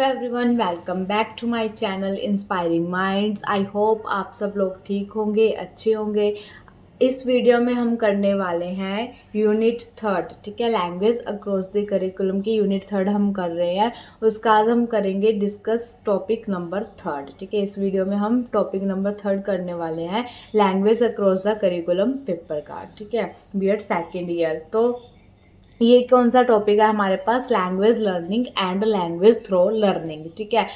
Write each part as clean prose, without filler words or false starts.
Everyone, welcome back to my channel inspiring minds. I hope आप सब लोग ठीक होंगे, अच्छे होंगे। इस वीडियो में हम करने वाले हैं यूनिट थर्ड, ठीक है। लैंग्वेज अक्रॉस द करिकुलम की यूनिट थर्ड हम कर रहे हैं। उसका आज हम करेंगे डिस्कस टॉपिक नंबर थर्ड, ठीक है। इस वीडियो में हम टॉपिक नंबर थर्ड करने वाले हैं language across the curriculum paper का, ठीक है, बीएड सेकेंड ईयर। तो ये कौन सा टॉपिक है हमारे पास? Language learning and language through learning, ठीक है।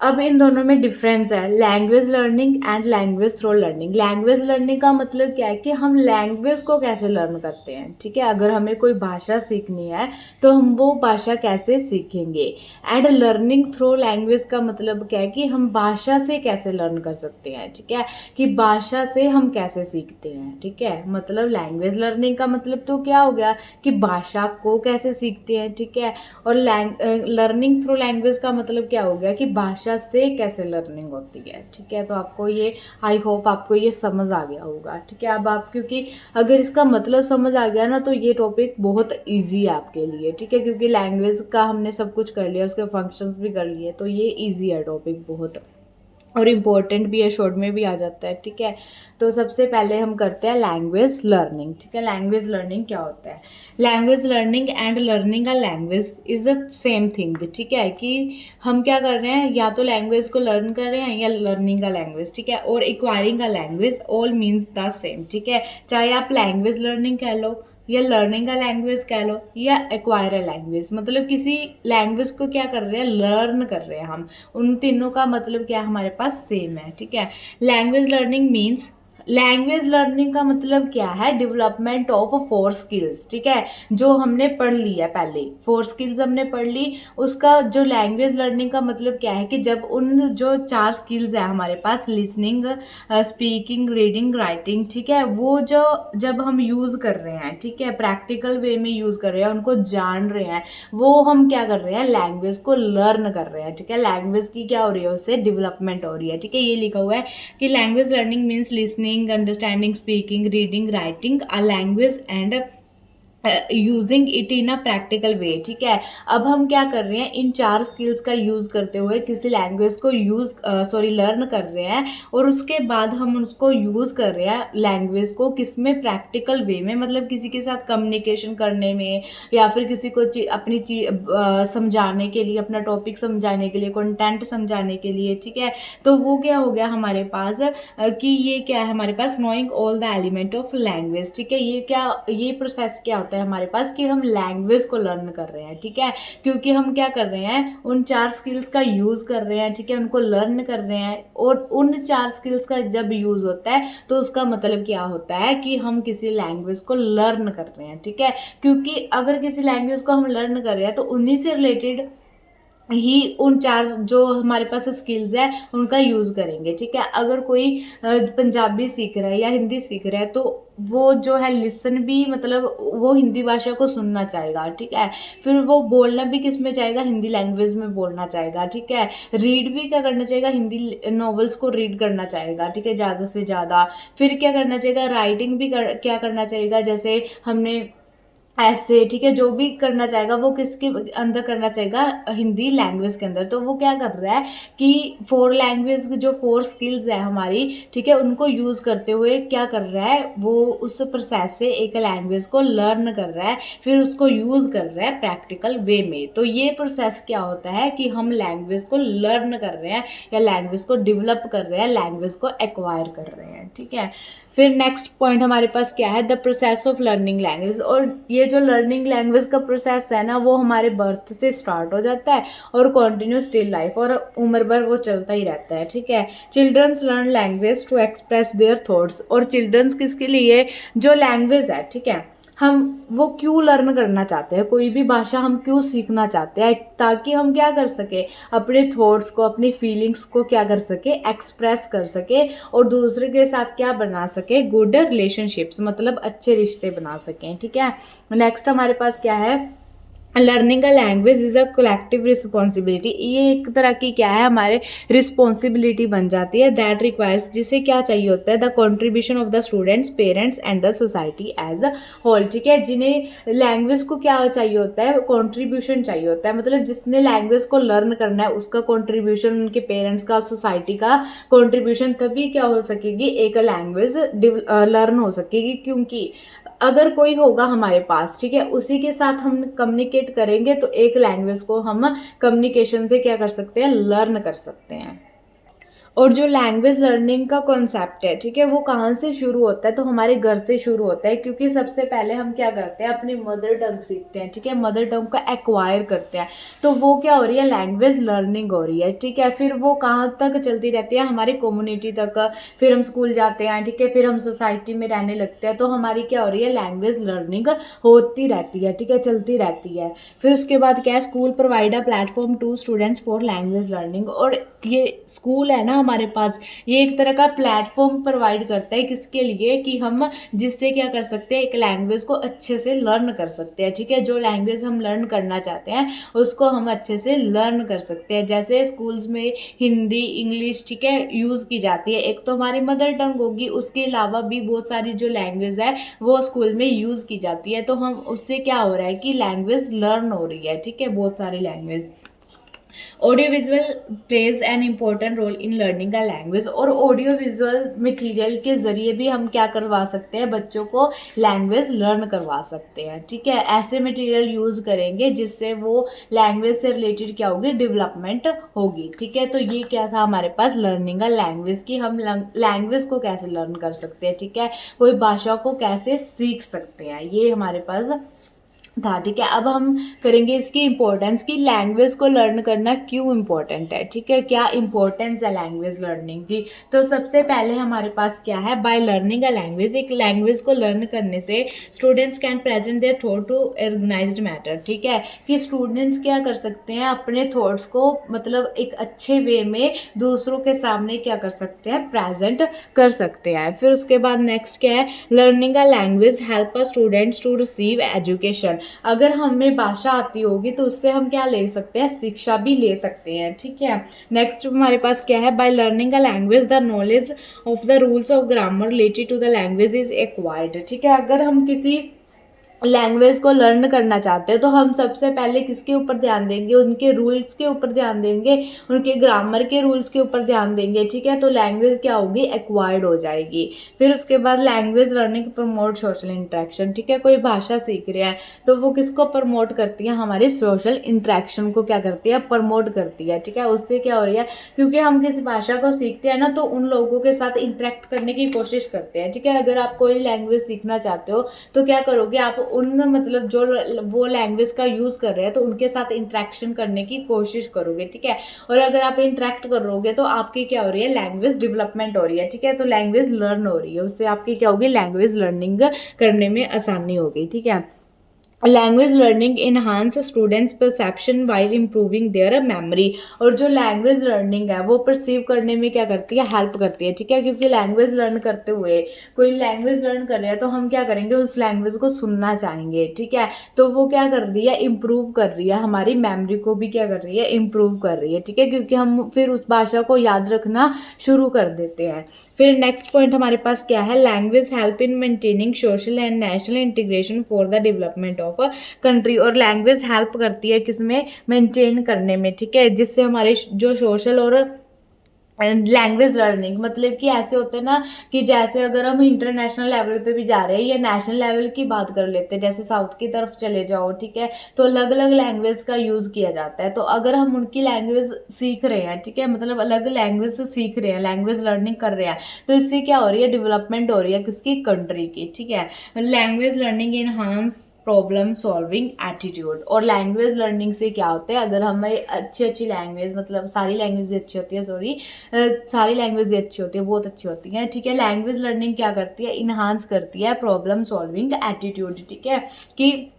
अब इन दोनों में डिफरेंस है, language learning and language through learning. Language learning का मतलब क्या है कि हम लैंग्वेज को कैसे लर्न करते हैं, ठीक है। अगर हमें कोई भाषा सीखनी है तो हम वो भाषा कैसे सीखेंगे। एंड लर्निंग थ्रो लैंग्वेज का मतलब क्या है कि हम भाषा से कैसे लर्न कर सकते हैं, ठीक है, कि भाषा से हम कैसे सीखते हैं, ठीक है। मतलब लैंग्वेज लर्निंग का मतलब तो क्या हो गया कि भाषा को कैसे सीखते हैं, ठीक है। और लर्निंग थ्रू लैंग्वेज का मतलब क्या हो गया कि भाषा से कैसे लर्निंग होती है, ठीक है। तो आपको ये, आई होप आपको ये समझ आ गया होगा, ठीक है। अब आप, क्योंकि अगर इसका मतलब समझ आ गया ना तो ये टॉपिक बहुत इजी है आपके लिए, ठीक है, क्योंकि लैंग्वेज का हमने सब कुछ कर लिया, उसके फंक्शंस भी कर लिए, तो ये इजी है टॉपिक बहुत, और इम्पोर्टेंट भी है, शॉर्ट में भी आ जाता है, ठीक है। तो सबसे पहले हम करते हैं लैंग्वेज लर्निंग, ठीक है। लैंग्वेज लर्निंग क्या होता है? Language learning and learning a language is the same thing, ठीक है, कि हम क्या कर रहे हैं, या तो लैंग्वेज को लर्न कर रहे हैं या लर्निंग अ लैंग्वेज, ठीक है। और acquiring a language all means the same, ठीक है। चाहे आप लैंग्वेज लर्निंग कह लो या लर्निंग का लैंग्वेज कह लो या एक्वायर लैंग्वेज, मतलब किसी लैंग्वेज को क्या कर रहे हैं, लर्न कर रहे हैं हम। उन तीनों का मतलब क्या हमारे पास सेम है, ठीक है। Language learning means, language learning का मतलब क्या है? डेवलपमेंट ऑफ फोर स्किल्स, ठीक है, जो हमने पढ़ ली है पहले, फोर स्किल्स हमने पढ़ ली। उसका जो लैंग्वेज लर्निंग का मतलब क्या है कि जब उन जो चार स्किल्स है हमारे पास, लिसनिंग, स्पीकिंग, रीडिंग, राइटिंग, ठीक है, वो जो जब हम यूज़ कर रहे हैं, ठीक है, प्रैक्टिकल वे में यूज़ कर रहे हैं, उनको जान रहे हैं, वो हम क्या कर रहे हैं, लैंग्वेज को लर्न कर रहे हैं, ठीक है। लैंग्वेज की क्या हो रही है, उससे डेवलपमेंट हो रही है, ठीक है। ये लिखा हुआ है कि language learning means listening, understanding, speaking, reading, writing a language and using it in a practical way, ठीक है। अब हम क्या कर रहे हैं, इन चार स्किल्स का यूज़ करते हुए किसी लैंग्वेज को लर्न कर रहे हैं, और उसके बाद हम उसको यूज़ कर रहे हैं लैंग्वेज को किसमें, प्रैक्टिकल वे में, मतलब किसी के साथ कम्युनिकेशन करने में, या फिर किसी को अपनी चीज समझाने के लिए, अपना टॉपिक समझाने के लिए, कंटेंट समझाने के लिए, ठीक है। तो वो क्या हो गया हमारे पास कि ये क्या है हमारे पास, knowing all the element of language, ठीक है। ये प्रोसेस क्या होता है हमारे पास कि हम लैंग्वेज को लर्न कर रहे हैं, ठीक है, क्योंकि हम क्या कर रहे हैं, उन चार स्किल्स का यूज कर रहे हैं, ठीक है, उनको लर्न कर रहे हैं। और उन चार स्किल्स का जब यूज होता है तो उसका मतलब क्या होता है कि हम किसी लैंग्वेज को लर्न कर रहे हैं, ठीक है। क्योंकि अगर किसी लैंग्वेज को हम लर्न कर रहे हैं तो उन्हीं से रिलेटेड ही उन चार जो हमारे पास स्किल्स है उनका यूज़ करेंगे, ठीक है। अगर कोई पंजाबी सीख रहा है या हिंदी सीख रहा है तो वो जो है लिसन भी, मतलब वो हिंदी भाषा को सुनना चाहेगा, ठीक है। फिर वो बोलना भी किस में चाहेगा, हिंदी लैंग्वेज में बोलना चाहेगा, ठीक है। रीड भी क्या करना चाहेगा, हिंदी नॉवेल्स को रीड करना चाहेगा, ठीक है, ज़्यादा से ज़्यादा। फिर क्या करना चाहेगा, राइटिंग भी क्या करना चाहेगा, जैसे हमने ऐसे, ठीक है, जो भी करना चाहेगा वो किसके अंदर करना चाहेगा, हिंदी लैंग्वेज के अंदर। तो वो क्या कर रहा है कि फोर लैंग्वेज जो फोर स्किल्स है हमारी, ठीक है, उनको यूज़ करते हुए क्या कर रहा है, वो उस प्रोसेस से एक लैंग्वेज को लर्न कर रहा है, फिर उसको यूज़ कर रहा है प्रैक्टिकल वे में। तो ये प्रोसेस क्या होता है कि हम लैंग्वेज को लर्न कर रहे हैं या लैंग्वेज को डेवलप कर रहे हैं, लैंग्वेज को एक्वायर कर रहे हैं, ठीक है। फिर नेक्स्ट पॉइंट हमारे पास क्या है, the process of learning language. और ये जो लर्निंग लैंग्वेज का प्रोसेस है ना, वो हमारे बर्थ से स्टार्ट हो जाता है और कंटिन्यू स्टिल लाइफ, और उम्र भर वो चलता ही रहता है, ठीक है। Childrens learn language to express their thoughts. और चिल्ड्रंस किसके लिए, जो लैंग्वेज है, ठीक है, हम वो क्यों लर्न करना चाहते हैं, कोई भी भाषा हम क्यों सीखना चाहते हैं, ताकि हम क्या कर सके, अपने थॉट्स को, अपनी फीलिंग्स को क्या कर सके, एक्सप्रेस कर सके, और दूसरे के साथ क्या बना सके, गुड रिलेशनशिप्स, मतलब अच्छे रिश्ते बना सकें, ठीक है। नेक्स्ट हमारे पास क्या है, learning a language is a collective responsibility, ये एक तरह की क्या है हमारे रिस्पॉन्सिबिलिटी बन जाती है। दैट रिक्वायर्स, जिसे क्या चाहिए होता है, the contribution of the students, parents and the society as a whole. ठीक है, जिन्हें लैंग्वेज को क्या चाहिए होता है, कंट्रीब्यूशन चाहिए होता है, मतलब जिसने लैंग्वेज को लर्न करना है उसका कंट्रीब्यूशन, उनके पेरेंट्स का, सोसाइटी का कंट्रीब्यूशन, तभी क्या हो सकेगी, एक लैंग्वेज लर्न हो सकेगी। क्योंकि अगर कोई होगा हमारे पास, ठीक है, उसी के साथ हम कम्युनिकेट करेंगे तो एक लैंग्वेज को हम कम्युनिकेशन से क्या कर सकते हैं, लर्न कर सकते हैं। और जो लैंग्वेज लर्निंग का कॉन्सेप्ट है, ठीक है, वो कहाँ से शुरू होता है, तो हमारे घर से शुरू होता है। क्योंकि सबसे पहले हम क्या करते हैं, अपनी मदर टंग सीखते हैं, ठीक है, मदर टंग का एक्वायर करते हैं, तो वो क्या हो रही है, लैंग्वेज लर्निंग हो रही है। ठीक है, फिर वो कहाँ तक चलती रहती है, हमारी कम्युनिटी तक, फिर हम स्कूल जाते हैं, ठीक है, फिर हम सोसाइटी में रहने लगते हैं, तो हमारी क्या हो रही है, लैंग्वेज लर्निंग होती रहती है, ठीक है, चलती रहती है। फिर उसके बाद क्या है, school provide a platform to students for language learning. और ये स्कूल है ना हमारे पास, ये एक तरह का प्लेटफॉर्म प्रोवाइड करता है, किसके लिए, कि हम जिससे क्या कर सकते हैं, एक लैंग्वेज को अच्छे से लर्न कर सकते हैं। ठीक है, जो लैंग्वेज हम लर्न करना चाहते हैं उसको हम अच्छे से लर्न कर सकते हैं। जैसे स्कूल्स में हिंदी, इंग्लिश, ठीक है, यूज़ की जाती है, एक तो हमारी मदर टंग होगी, उसके अलावा भी बहुत सारी जो लैंग्वेज है वो स्कूल में यूज़ की जाती है, तो हम उससे क्या हो रहा है कि लैंग्वेज लर्न हो रही है। ठीक है, बहुत सारी language. Audio visual plays an important role in learning a language. और ऑडियो विजुअल मटीरियल के ज़रिए भी हम क्या करवा सकते हैं, बच्चों को लैंग्वेज लर्न करवा सकते हैं। ठीक है, ऐसे मटीरियल यूज़ करेंगे जिससे वो लैंग्वेज से रिलेटेड क्या होगी, डेवलपमेंट होगी। ठीक है, तो ये क्या था हमारे पास, लर्निंग अ लैंग्वेज, की हम लैंग्वेज को कैसे लर्न कर सकते हैं, ठीक है, कोई भाषा को कैसे सीख सकते हैं, ये हमारे पास था। ठीक है, अब हम करेंगे इसकी इम्पोर्टेंस, की लैंग्वेज को लर्न करना क्यों इम्पोर्टेंट है। ठीक है, क्या इम्पोर्टेंस है लैंग्वेज लर्निंग की। तो सबसे पहले हमारे पास क्या है, बाय लर्निंग अ लैंग्वेज, एक लैंग्वेज को लर्न करने से students can present their thought to organised matter. ठीक है, कि स्टूडेंट्स क्या कर सकते हैं, अपने थॉट्स को मतलब एक अच्छे वे में दूसरों के सामने क्या कर सकते हैं, प्रेजेंट कर सकते हैं। फिर उसके बाद नेक्स्ट क्या है, learning a language help a students to receive education. अगर हमें भाषा आती होगी तो उससे हम क्या ले सकते हैं, शिक्षा भी ले सकते हैं। ठीक है, नेक्स्ट हमारे पास क्या है, by learning a language the knowledge of the rules of grammar related to the language is acquired. ठीक है, अगर हम किसी लैंग्वेज को लर्न करना चाहते हैं तो हम सबसे पहले किसके ऊपर ध्यान देंगे, उनके रूल्स के ऊपर ध्यान देंगे, उनके ग्रामर के रूल्स के ऊपर ध्यान देंगे। ठीक है, तो लैंग्वेज क्या होगी, एक्वायर्ड हो जाएगी। फिर उसके बाद language learning promote social interaction. ठीक है, कोई भाषा सीख रहा है तो वो किसको प्रमोट करती है, हमारे सोशल इंटरेक्शन को क्या करती है, प्रमोट करती है। ठीक है, उससे क्या हो रही है, क्योंकि हम किसी भाषा को सीखते हैं ना तो उन लोगों के साथ इंटरेक्ट करने की कोशिश करते हैं। ठीक है, अगर आप कोई लैंग्वेज सीखना चाहते हो तो क्या करोगे, आप उन मतलब जो वो लैंग्वेज का यूज़ कर रहे हैं तो उनके साथ इंटरेक्शन करने की कोशिश करोगे। ठीक है, और अगर आप इंटरेक्ट करोगे तो आपकी क्या हो रही है, लैंग्वेज डेवलपमेंट हो रही है। ठीक है, तो लैंग्वेज लर्न हो रही है, उससे आपकी क्या होगी, लैंग्वेज लर्निंग करने में आसानी होगी। ठीक है, language learning enhance students perception while improving there memory. और जो लैंग्वेज लर्निंग है वो परसीव करने में क्या करती है, हेल्प करती है। ठीक है, क्योंकि लैंग्वेज लर्न करते हुए, कोई लैंग्वेज लर्न कर रहे हैं तो हम क्या करेंगे, उस लैंग्वेज को सुनना चाहेंगे। ठीक है, तो वो क्या कर रही है, इम्प्रूव कर रही है, हमारी मेमोरी को भी क्या कर रही है, इम्प्रूव कर रही है। ठीक है, क्योंकि हम फिर उस भाषा को याद रखना शुरू कर देते हैं। फिर नेक्स्ट पॉइंट हमारे पास क्या है, language help in maintaining social and national integration for the development of country. और लैंग्वेज हेल्प करती है किसमें, मेंटेन करने में। ठीक है, जिससे हमारे जो सोशल और लैंग्वेज लर्निंग, मतलब कि ऐसे होते हैं ना, कि जैसे अगर हम इंटरनेशनल लेवल पे भी जा रहे हैं या नेशनल लेवल की बात कर लेते हैं, जैसे साउथ की तरफ चले जाओ, ठीक है, तो अलग अलग लैंग्वेज का यूज़ किया जाता है। तो अगर हम उनकी लैंग्वेज सीख रहे हैं, ठीक है, मतलब अलग लैंग्वेज से सीख रहे हैं, लैंग्वेज लर्निंग कर रहे हैं, तो इससे क्या हो रही है, डेवलपमेंट हो रही है किसकी, कंट्री की। ठीक है, language learning enhance problem solving attitude. और लैंग्वेज लर्निंग से क्या होता है, अगर हमें अच्छी अच्छी लैंग्वेज, मतलब सारी लैंग्वेज अच्छी होती है, सॉरी, सारी लैंग्वेज अच्छी होती है, बहुत अच्छी होती हैं। ठीक है, लैंग्वेज लर्निंग क्या करती है, इन्हांस करती है प्रॉब्लम सॉल्विंग एटीट्यूड। ठीक है, कि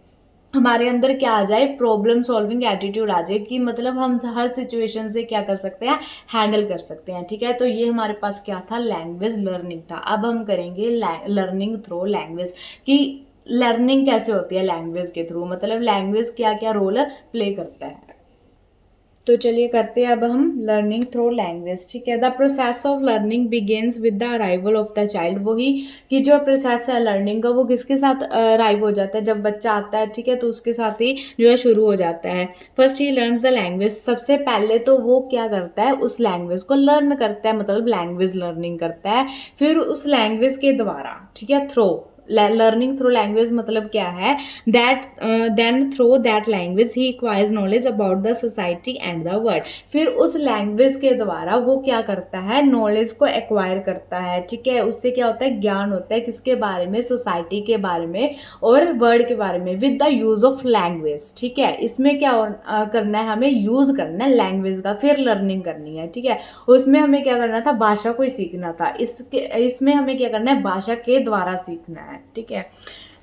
हमारे अंदर क्या आ जाए, प्रॉब्लम सॉल्विंग एटीट्यूड आ जाए, कि मतलब हम हर सिचुएशन से क्या कर सकते हैं, हैंडल कर सकते हैं। ठीक है, तो ये हमारे पास क्या था, लैंग्वेज लर्निंग था। अब हम करेंगे लर्निंग थ्रू लैंग्वेज, कि लर्निंग कैसे होती है लैंग्वेज के थ्रू, मतलब लैंग्वेज क्या क्या रोल प्ले करता है। तो चलिए करते हैं अब हम लर्निंग थ्रू लैंग्वेज, ठीक है। The process of learning begins with the arrival of the child, वही कि जो प्रोसेस है लर्निंग का वो किसके साथ अराइव हो जाता है, जब बच्चा आता है, ठीक है, तो उसके साथ ही जो है शुरू हो जाता है। First he learns the language, सबसे पहले तो वो क्या करता है, उस लैंग्वेज को लर्न करता है, मतलब लैंग्वेज लर्निंग करता है। फिर उस लैंग्वेज के द्वारा, ठीक है, थ्रो लर्निंग थ्रू लैंग्वेज मतलब क्या है, that then through that language ही acquires knowledge about the society and the world. फिर उस लैंग्वेज के द्वारा वो क्या करता है, नॉलेज को एक्वायर करता है, ठीक है। उससे क्या होता है, ज्ञान होता है, किसके बारे में, सोसाइटी के बारे में और वर्ल्ड के बारे में, with the use of language, ठीक है। इसमें क्या करना है, हमें यूज करना है लैंग्वेज का, फिर लर्निंग करनी है, ठीक है। उसमें हमें क्या करना था, भाषा को ही सीखना था, इसमें हमें क्या करना है, भाषा के द्वारा सीखना है, ठीक है।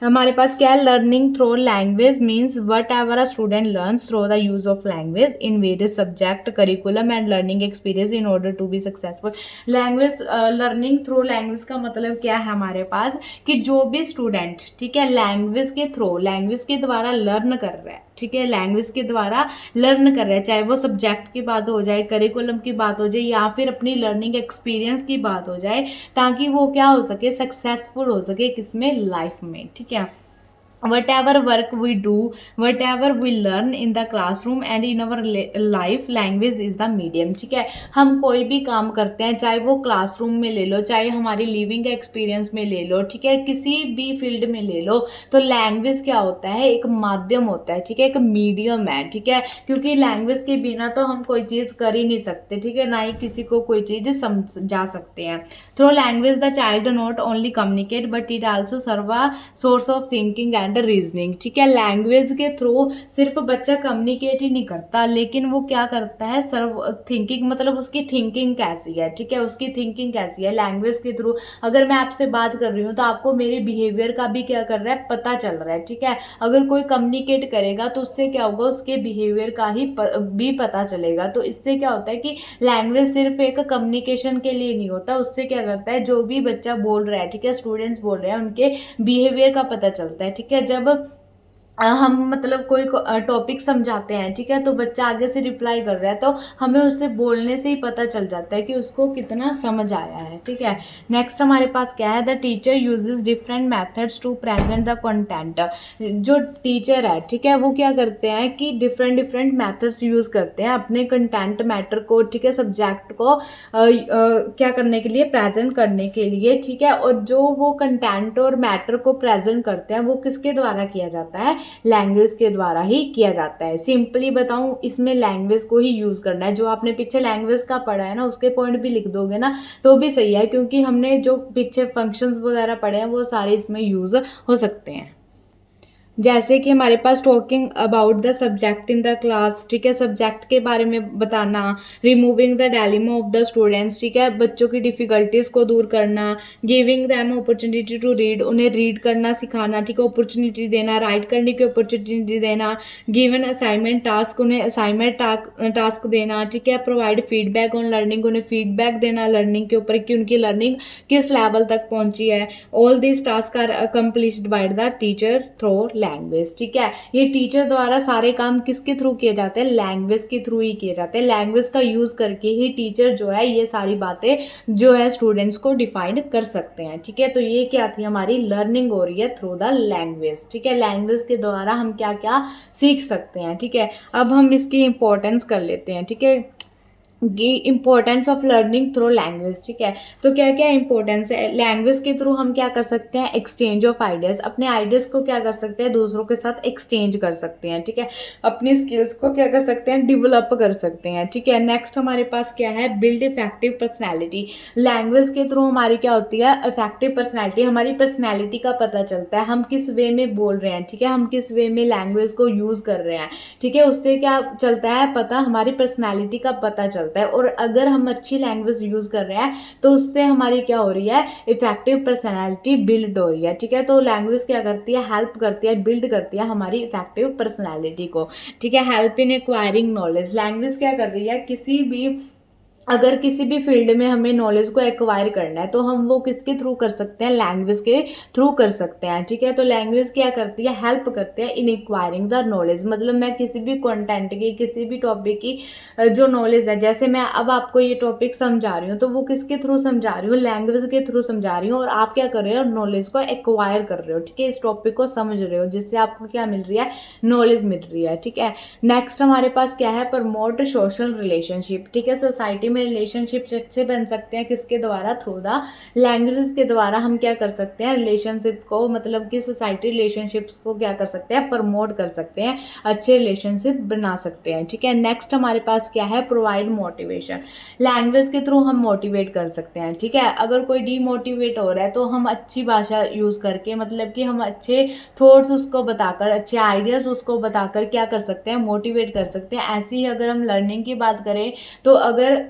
हमारे पास क्या है, learning through language means whatever a student learns through the use of language in various subject curriculum and learning experience in order to be successful. Language learning through language का मतलब क्या है हमारे पास, कि जो भी स्टूडेंट, ठीक है, लैंग्वेज के थ्रू, लैंग्वेज के द्वारा लर्न कर रहा है, ठीक है, लैंग्वेज के द्वारा लर्न कर रहा है, चाहे वो सब्जेक्ट की बात हो जाए, करिकुलम की बात हो जाए, या फिर अपनी लर्निंग एक्सपीरियंस की बात हो जाए, ताकि वो क्या हो सके, सक्सेसफुल हो सके किसमें, लाइफ में, ठीक है। whatever work we do, whatever we learn in the classroom and in our life, language is the medium, ठीक है। हम कोई भी काम करते हैं, चाहे वो क्लासरूम में ले लो, चाहे हमारी लिविंग एक्सपीरियंस में ले लो, ठीक है, किसी भी फील्ड में ले लो, तो लैंग्वेज क्या होता है, एक माध्यम होता है, ठीक है, एक मीडियम है, ठीक है। क्योंकि लैंग्वेज के बिना तो हम कोई चीज़ कर ही नहीं सकते, ठीक है, ना ही किसी को कोई चीज़ समझा सकते हैं। Through language the child not only communicate but it also serve a source of thinking and reasoning, ठीक है। लैंग्वेज के थ्रू सिर्फ बच्चा कम्युनिकेट ही नहीं करता, लेकिन वो क्या करता है, सर्व थिंकिंग, मतलब उसकी थिंकिंग कैसी है, ठीक है, उसकी थिंकिंग कैसी है। लैंग्वेज के थ्रू अगर मैं आपसे बात कर रही हूँ तो आपको मेरे बिहेवियर का भी क्या कर रहा है, पता चल रहा है, ठीक है। अगर कोई कम्युनिकेट करेगा तो उससे क्या होगा, उसके बिहेवियर का ही भी पता चलेगा। तो इससे क्या होता है कि लैंग्वेज सिर्फ एक कम्युनिकेशन के लिए नहीं होता, उससे क्या करता है, जो भी बच्चा बोल रहा है, ठीक है, स्टूडेंट्स बोल रहे हैं, उनके बिहेवियर का पता चलता है, ठीक है। जब हम मतलब कोई टॉपिक समझाते हैं, ठीक है, तो बच्चा आगे से रिप्लाई कर रहा है, तो हमें उससे बोलने से ही पता चल जाता है कि उसको कितना समझ आया है, ठीक है। नेक्स्ट हमारे पास क्या है, the teacher uses different methods to present the content. जो टीचर है, ठीक है, वो क्या करते हैं कि डिफरेंट डिफरेंट मेथड्स यूज़ करते हैं अपने कंटेंट मैटर को, ठीक है, सब्जेक्ट को क्या करने के लिए, प्रेजेंट करने के लिए, ठीक है। और जो वो कंटेंट और मैटर को प्रेजेंट करते हैं वो किसके द्वारा किया जाता है, लैंग्वेज के द्वारा ही किया जाता है। सिंपली बताऊं, इसमें लैंग्वेज को ही यूज़ करना है। जो आपने पीछे लैंग्वेज का पढ़ा है ना, उसके पॉइंट भी लिख दोगे ना तो भी सही है, क्योंकि हमने जो पीछे फंक्शंस वगैरह पढ़े हैं वो सारे इसमें यूज़ हो सकते हैं। जैसे कि हमारे पास talking about the subject in the class, ठीक है, सब्जेक्ट के बारे में बताना, removing the dilemma of the students, ठीक है, बच्चों की डिफ़िकल्टीज़ को दूर करना, giving them opportunity to read, उन्हें रीड करना सिखाना, ठीक है, अपॉर्चुनिटी देना, राइट करने की अपॉर्चुनिटी देना, गिवन असाइनमेंट टास्क, उन्हें असाइनमेंट टास्क देना, ठीक है, प्रोवाइड फीडबैक ऑन लर्निंग, उन्हें फीडबैक देना लर्निंग के ऊपर कि उनकी लर्निंग किस लेवल तक पहुंची है। All this task are accomplished by the teacher through language, ठीक है। ये टीचर द्वारा सारे काम किसके थ्रू किए जाते हैं, लैंग्वेज के थ्रू ही किए जाते हैं। लैंग्वेज का यूज करके ही टीचर जो है ये सारी बातें जो है स्टूडेंट्स को डिफाइन कर सकते हैं, ठीक है। तो ये क्या थी, हमारी लर्निंग हो रही है थ्रू द लैंग्वेज, ठीक है। लैंग्वेज के द्वारा हम क्या क्या सीख सकते हैं, ठीक है। अब हम इसकी इंपॉर्टेंस कर लेते हैं, ठीक है, importance of learning through language, ठीक है। तो क्या क्या इंपॉर्टेंस है, लैंग्वेज के थ्रू हम क्या कर सकते हैं, एक्सचेंज ऑफ आइडियाज़, अपने आइडियाज़ को क्या कर सकते हैं, दूसरों के साथ एक्सचेंज कर सकते हैं, ठीक है। अपनी स्किल्स को क्या कर सकते हैं, डेवलप कर सकते हैं, ठीक है। नेक्स्ट हमारे पास क्या है, बिल्ड इफेक्टिव पर्सनैलिटी। लैंग्वेज के थ्रू हमारी क्या होती है, इफेक्टिव पर्सनैलिटी, हमारी पर्सनैलिटी का पता चलता है, हम किस वे में बोल रहे हैं, ठीक है, हम किस वे में लैंग्वेज को यूज़ कर रहे हैं, ठीक है। उससे क्या चलता है पता, हमारी पर्सनैलिटी का पता चलता है। और अगर हम अच्छी लैंग्वेज यूज़ कर रहे हैं तो उससे हमारी क्या हो रही है, इफेक्टिव पर्सनैलिटी बिल्ड हो रही है, ठीक है। तो लैंग्वेज क्या करती है, हेल्प करती है, बिल्ड करती है हमारी इफेक्टिव पर्सनैलिटी को, ठीक है। Help in acquiring knowledge, language क्या कर रही है, किसी भी अगर किसी भी फील्ड में हमें नॉलेज को एक्वायर करना है तो हम वो किसके थ्रू कर सकते हैं, लैंग्वेज के थ्रू कर सकते हैं, ठीक है। तो लैंग्वेज क्या करती है, हेल्प करते हैं इन एक्वायरिंग द नॉलेज। मतलब मैं किसी भी कंटेंट की, किसी भी टॉपिक की जो नॉलेज है, जैसे मैं अब आपको ये टॉपिक समझा रही हूँ तो वो किसके थ्रू समझा रही हूँ, लैंग्वेज के थ्रू समझा रही हूँ, और आप क्या कर रहे हो, नॉलेज को एक्वायर कर रहे हो, ठीक है। इस टॉपिक को समझ रहे हो जिससे आपको क्या मिल रही है, नॉलेज मिल रही है, ठीक है। नेक्स्ट हमारे पास क्या है, प्रमोट सोशल रिलेशनशिप, ठीक है। सोसाइटी में रिलेशनशिप्स अच्छे बन सकते हैं किसके द्वारा, थ्रू द लैंग्वेज के द्वारा हम क्या कर सकते हैं, रिलेशनशिप को, मतलब कि सोसाइटी रिलेशनशिप्स को क्या कर सकते हैं, प्रमोट कर सकते हैं, अच्छे रिलेशनशिप बना सकते हैं, ठीक है। नेक्स्ट हमारे पास क्या है, प्रोवाइड मोटिवेशन। लैंग्वेज के थ्रू हम मोटिवेट कर सकते हैं, ठीक है। अगर कोई डीमोटिवेट हो रहा है तो हम अच्छी भाषा यूज़ करके, मतलब कि हम अच्छे थॉट्स उसको बताकर, अच्छे आइडियाज़ उसको बताकर क्या कर सकते हैं, मोटिवेट कर सकते हैं। ऐसे ही अगर हम लर्निंग की बात करें तो अगर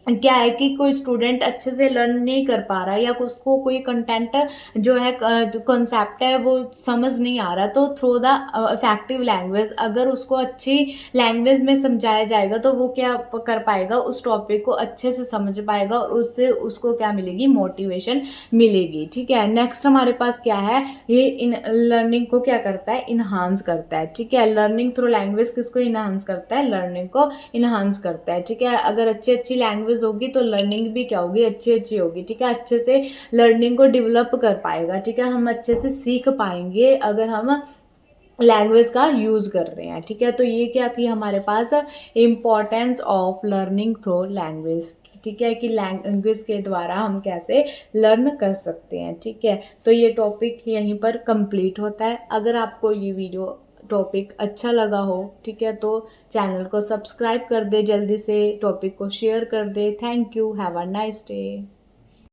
क्या है कि कोई स्टूडेंट अच्छे से लर्न नहीं कर पा रहा, या उसको कोई कंटेंट जो है, जो कॉन्सेप्ट है वो समझ नहीं आ रहा, तो थ्रू द इफेक्टिव लैंग्वेज, अगर उसको अच्छी लैंग्वेज में समझाया जाएगा तो वो क्या कर पाएगा, उस टॉपिक को अच्छे से समझ पाएगा और उससे उसको क्या मिलेगी, मोटिवेशन मिलेगी, ठीक है। नेक्स्ट हमारे पास क्या है, ये इन लर्निंग को क्या करता है, इन्हांस करता है, ठीक है। लर्निंग थ्रू लैंग्वेज किसको इन्हांस करता है, लर्निंग को इन्हांस करता है, ठीक है। अगर अच्छी अच्छी लैंग्वेज होगी तो लर्निंग भी क्या होगी, अच्छी अच्छी होगी, ठीक है। अच्छे से लर्निंग को डेवलप कर पाएगा, ठीक है। हम अच्छे से सीख पाएंगे अगर हम लैंग्वेज का यूज़ कर रहे हैं, ठीक है। तो ये क्या थी हमारे पास, importance of learning through language, ठीक है, कि लैंग्वेज के द्वारा हम कैसे लर्न कर सकते हैं, ठीक है। तो ये टॉपिक यहीं पर कंप्लीट होता है। अगर आपको ये वीडियो टॉपिक अच्छा लगा हो, ठीक है, तो चैनल को सब्सक्राइब कर दे, जल्दी से टॉपिक को शेयर कर दे। Thank you, have a nice day.